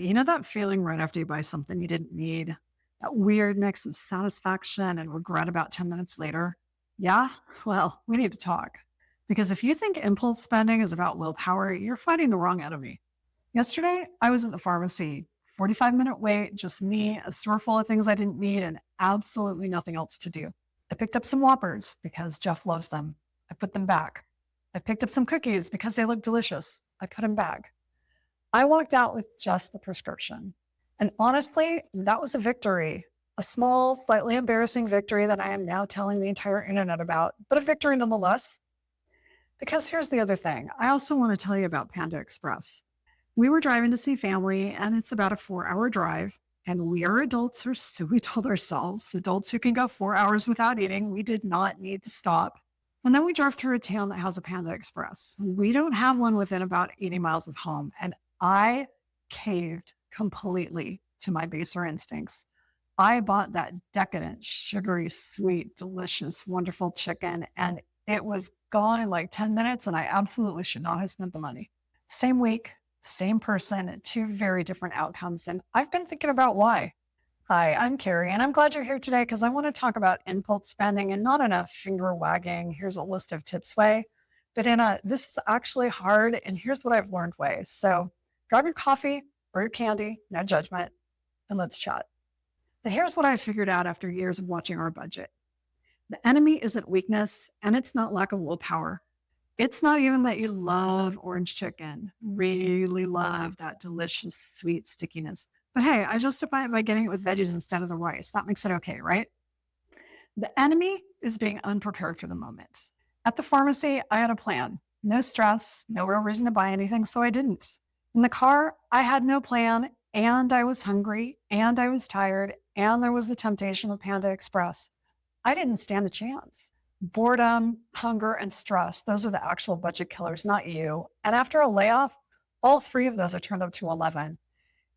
You know that feeling right after you buy something you didn't need? That weird mix of satisfaction and regret about 10 minutes later? Yeah? Well, we need to talk. Because if you think impulse spending is about willpower, you're fighting the wrong enemy. Yesterday, I was at the pharmacy, 45-minute wait, just me, a store full of things I didn't need, and absolutely nothing else to do. I picked up some Whoppers because Jeff loves them. I put them back. I picked up some cookies because they look delicious. I put them back. I walked out with just the prescription. And honestly, that was a victory. A small, slightly embarrassing victory that I am now telling the entire internet about, but a victory nonetheless. Because here's the other thing I also want to tell you about Panda Express. We were driving to see family, and it's about a 4 hour drive. And we are adults, or so we told ourselves, adults who can go 4 hours without eating. We did not need to stop. And then we drove through a town that has a Panda Express. We don't have one within about 80 miles of home. And I caved completely to my baser instincts. I bought that decadent, sugary, sweet, delicious, wonderful chicken, and it was gone in like 10 minutes, and I absolutely should not have spent the money. Same week, same person, two very different outcomes. And I've been thinking about why. Hi, I'm Carrie, and I'm glad you're here today because I want to talk about impulse spending and not in a finger wagging, here's a list of tips way, but in a this is actually hard, and here's what I've learned way. So grab your coffee or your candy, no judgment, and let's chat. But here's what I figured out after years of watching our budget. The enemy isn't weakness, and it's not lack of willpower. It's not even that you love orange chicken, really love that delicious, sweet stickiness. But hey, I justify it by getting it with veggies instead of the rice. That makes it okay, right? The enemy is being unprepared for the moment. At the pharmacy, I had a plan. No stress, no real reason to buy anything, so I didn't. In the car, I had no plan, and I was hungry, and I was tired, and there was the temptation of Panda Express. I didn't stand a chance. Boredom, hunger, and stress, those are the actual budget killers, not you. And after a layoff, all three of those are turned up to 11.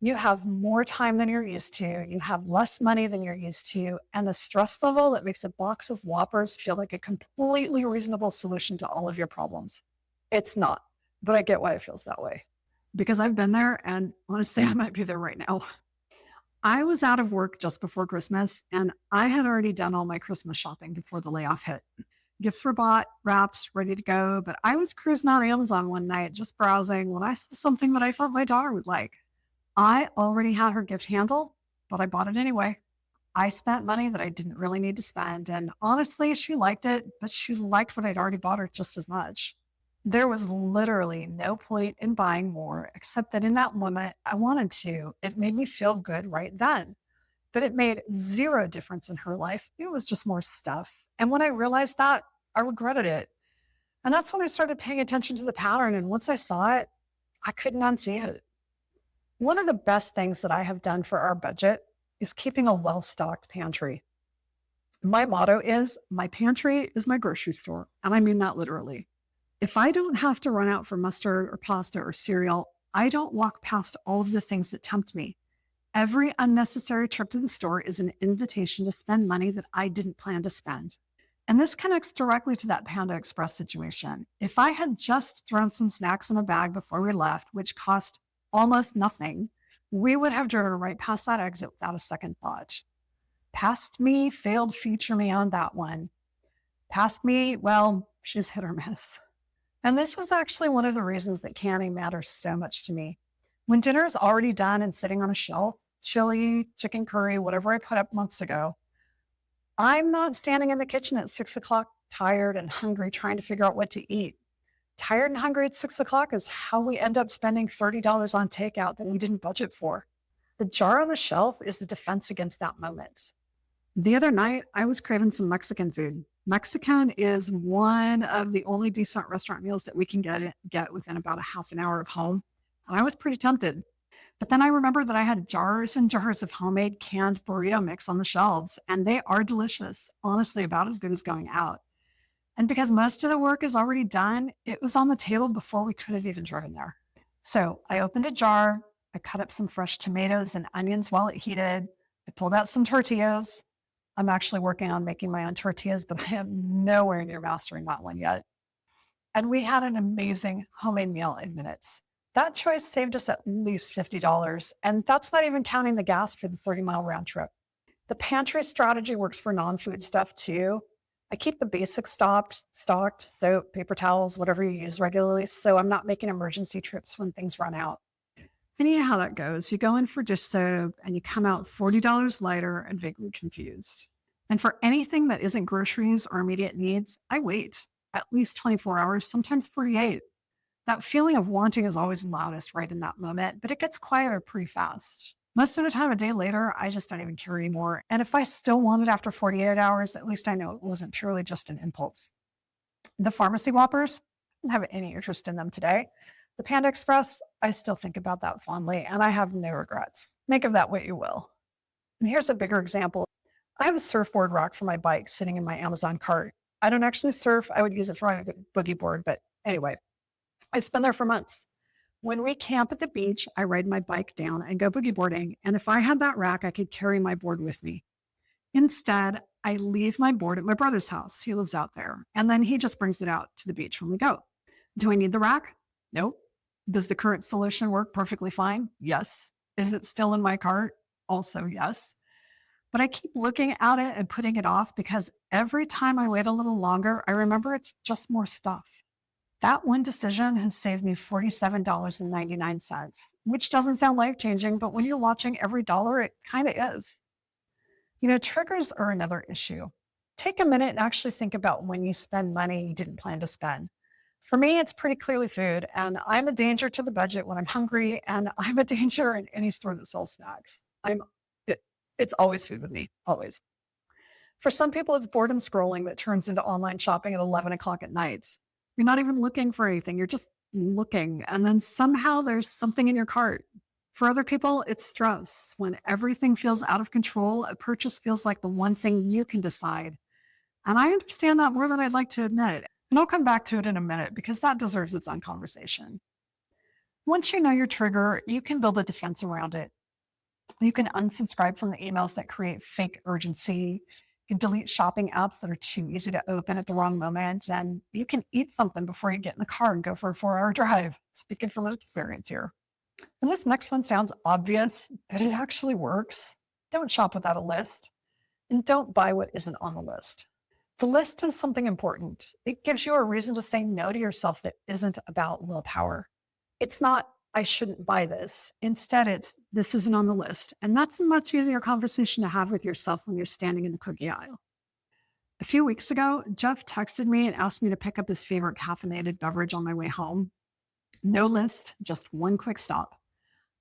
You have more time than you're used to. You have less money than you're used to. And the stress level that makes a box of Whoppers feel like a completely reasonable solution to all of your problems. It's not, but I get why it feels that way. Because I've been there, and honestly, I might be there right now. I was out of work just before Christmas, and I had already done all my Christmas shopping before the layoff hit. Gifts were bought, wrapped, ready to go, but I was cruising on Amazon one night just browsing when I saw something that I thought my daughter would like. I already had her gift handle, but I bought it anyway. I spent money that I didn't really need to spend, and honestly, she liked it, but she liked what I'd already bought her just as much. There was literally no point in buying more, except that in that moment, I wanted to. It made me feel good right then. But it made zero difference in her life. It was just more stuff. And when I realized that, I regretted it. And that's when I started paying attention to the pattern. And once I saw it, I couldn't unsee it. One of the best things that I have done for our budget is keeping a well stocked pantry. My motto is my pantry is my grocery store. And I mean that literally. If I don't have to run out for mustard or pasta or cereal, I don't walk past all of the things that tempt me. Every unnecessary trip to the store is an invitation to spend money that I didn't plan to spend. And this connects directly to that Panda Express situation. If I had just thrown some snacks in a bag before we left, which cost almost nothing, we would have driven right past that exit without a second thought. Past me failed feature me on that one. Past me, well, she's hit or miss. And this is actually one of the reasons that canning matters so much to me. When dinner is already done and sitting on a shelf, chili, chicken curry, whatever I put up months ago, I'm not standing in the kitchen at 6 o'clock, tired and hungry, trying to figure out what to eat. Tired and hungry at 6 o'clock is how we end up spending $30 on takeout that we didn't budget for. The jar on the shelf is the defense against that moment. The other night, I was craving some Mexican food. Mexican is one of the only decent restaurant meals that we can get within about a half an hour of home. And I was pretty tempted. But then I remembered that I had jars and jars of homemade canned burrito mix on the shelves, and they are delicious, honestly, about as good as going out. And because most of the work is already done, it was on the table before we could have even driven there. So I opened a jar, I cut up some fresh tomatoes and onions while it heated, I pulled out some tortillas. I'm actually working on making my own tortillas, but I am nowhere near mastering that one yet. And we had an amazing homemade meal in minutes. That choice saved us at least $50, and that's not even counting the gas for the 30-mile round trip. The pantry strategy works for non-food stuff too. I keep the basics stocked, soap, paper towels, whatever you use regularly, so I'm not making emergency trips when things run out. And you know how that goes. You go in for dish soap and you come out $40 lighter and vaguely confused. And for anything that isn't groceries or immediate needs, I wait at least 24 hours, sometimes 48. That feeling of wanting is always loudest right in that moment, but it gets quieter pretty fast. Most of the time, a day later, I just don't even care anymore. And if I still want it after 48 hours, at least I know it wasn't purely just an impulse. The pharmacy whoppers, I don't have any interest in them today. The Panda Express, I still think about that fondly, and I have no regrets. Make of that what you will. And here's a bigger example. I have a surfboard rack for my bike sitting in my Amazon cart. I don't actually surf. I would use it for my boogie board, but anyway, it's been there for months. When we camp at the beach, I ride my bike down and go boogie boarding. And if I had that rack, I could carry my board with me. Instead, I leave my board at my brother's house. He lives out there. And then he just brings it out to the beach when we go. Do I need the rack? Nope. Does the current solution work perfectly fine? Yes. Is it still in my cart? Also, yes. But I keep looking at it and putting it off because every time I wait a little longer, I remember it's just more stuff. That one decision has saved me $47.99, which doesn't sound life changing, but when you're watching every dollar, it kind of is. Triggers are another issue. Take a minute and actually think about when you spend money you didn't plan to spend. For me, it's pretty clearly food, and I'm a danger to the budget when I'm hungry, and I'm a danger in any store that sells snacks. It's always food with me, always. For some people, it's boredom scrolling that turns into online shopping at 11 o'clock at night. You're not even looking for anything, you're just looking, and then somehow there's something in your cart. For other people, it's stress. When everything feels out of control, a purchase feels like the one thing you can decide. And I understand that more than I'd like to admit. And I'll come back to it in a minute because that deserves its own conversation. Once you know your trigger, you can build a defense around it. You can unsubscribe from the emails that create fake urgency. You can delete shopping apps that are too easy to open at the wrong moment. And you can eat something before you get in the car and go for a 4-hour drive. Speaking from experience here. And this next one sounds obvious, but it actually works. Don't shop without a list. And don't buy what isn't on the list. The list is something important. It gives you a reason to say no to yourself that isn't about willpower. It's not, I shouldn't buy this. Instead, it's, this isn't on the list. And that's a much easier conversation to have with yourself when you're standing in the cookie aisle. A few weeks ago, Jeff texted me and asked me to pick up his favorite caffeinated beverage on my way home. No list, just one quick stop.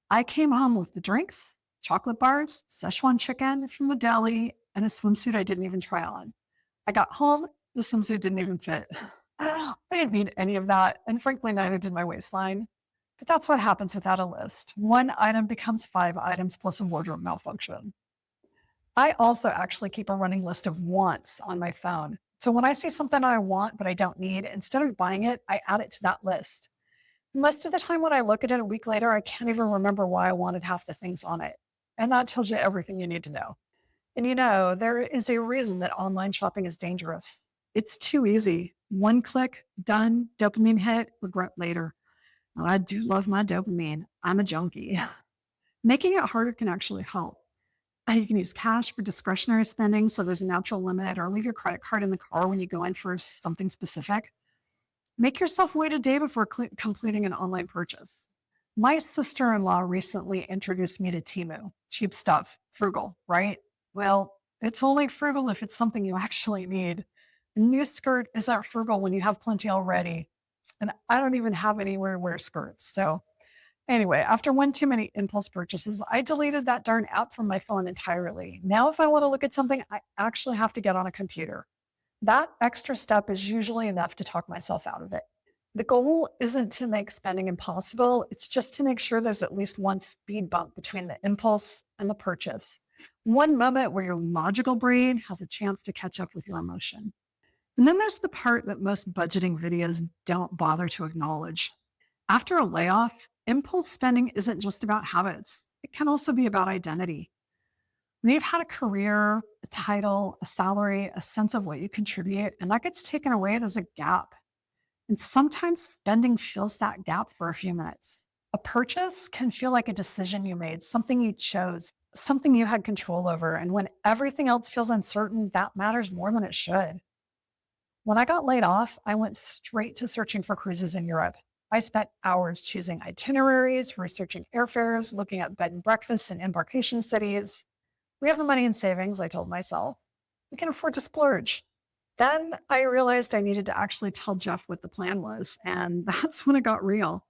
I came home with the drinks, chocolate bars, Szechuan chicken from the deli, and a swimsuit I didn't even try on. I got home, the swimsuit didn't even fit. I didn't need any of that, and frankly, neither did my waistline. But that's what happens without a list. One item becomes 5 items plus a wardrobe malfunction. I also actually keep a running list of wants on my phone. So when I see something I want but I don't need, instead of buying it, I add it to that list. Most of the time when I look at it a week later, I can't even remember why I wanted half the things on it. And that tells you everything you need to know. And there is a reason that online shopping is dangerous. It's too easy. One click, done, dopamine hit, regret later. Now, I do love my dopamine. I'm a junkie. Making it harder can actually help. You can use cash for discretionary spending, so there's a natural limit, or leave your credit card in the car when you go in for something specific. Make yourself wait a day before completing an online purchase. My sister-in-law recently introduced me to Temu. Cheap stuff, frugal, right? Well, it's only frugal if it's something you actually need. A new skirt isn't frugal when you have plenty already. And I don't even have anywhere to wear skirts. So anyway, after one too many impulse purchases, I deleted that darn app from my phone entirely. Now, if I want to look at something, I actually have to get on a computer. That extra step is usually enough to talk myself out of it. The goal isn't to make spending impossible. It's just to make sure there's at least one speed bump between the impulse and the purchase. One moment where your logical brain has a chance to catch up with your emotion. And then there's the part that most budgeting videos don't bother to acknowledge. After a layoff, impulse spending isn't just about habits. It can also be about identity. When you've had a career, a title, a salary, a sense of what you contribute, and that gets taken away, there's a gap. And sometimes spending fills that gap for a few minutes. A purchase can feel like a decision you made, something you chose, something you had control over. And when everything else feels uncertain, that matters more than it should. When I got laid off, I went straight to searching for cruises in Europe. I spent hours choosing itineraries, researching airfares, looking at bed and breakfasts in embarkation cities. We have the money in savings, I told myself. We can afford to splurge. Then I realized I needed to actually tell Jeff what the plan was. And that's when it got real.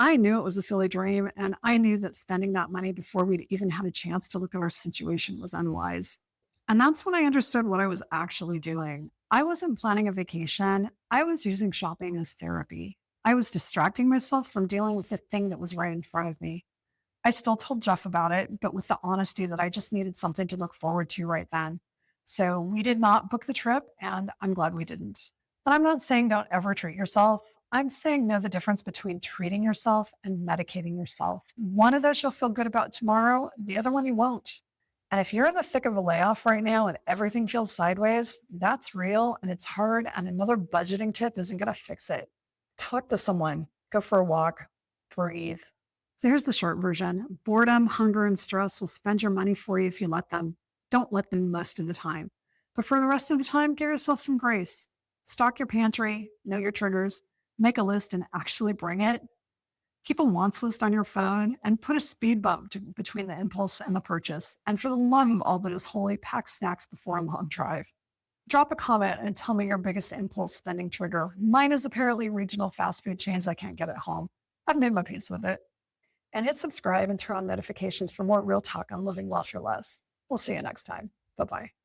I knew it was a silly dream, and I knew that spending that money before we'd even had a chance to look at our situation was unwise. And that's when I understood what I was actually doing. I wasn't planning a vacation, I was using shopping as therapy. I was distracting myself from dealing with the thing that was right in front of me. I still told Jeff about it, but with the honesty that I just needed something to look forward to right then. So we did not book the trip, and I'm glad we didn't. But I'm not saying don't ever treat yourself. I'm saying know the difference between treating yourself and medicating yourself. One of those you'll feel good about tomorrow, the other one you won't. And if you're in the thick of a layoff right now and everything feels sideways, that's real and it's hard. And another budgeting tip isn't going to fix it. Talk to someone, go for a walk, breathe. So here's the short version: boredom, hunger, and stress will spend your money for you if you let them. Don't let them most of the time. But for the rest of the time, give yourself some grace. Stock your pantry, know your triggers, make a list and actually bring it. Keep a wants list on your phone and put a speed bump between the impulse and the purchase. And for the love of all that is holy, pack snacks before a long drive. Drop a comment and tell me your biggest impulse spending trigger. Mine is apparently regional fast food chains I can't get at home. I've made my peace with it. And hit subscribe and turn on notifications for more real talk on living well for less. We'll see you next time. Bye bye.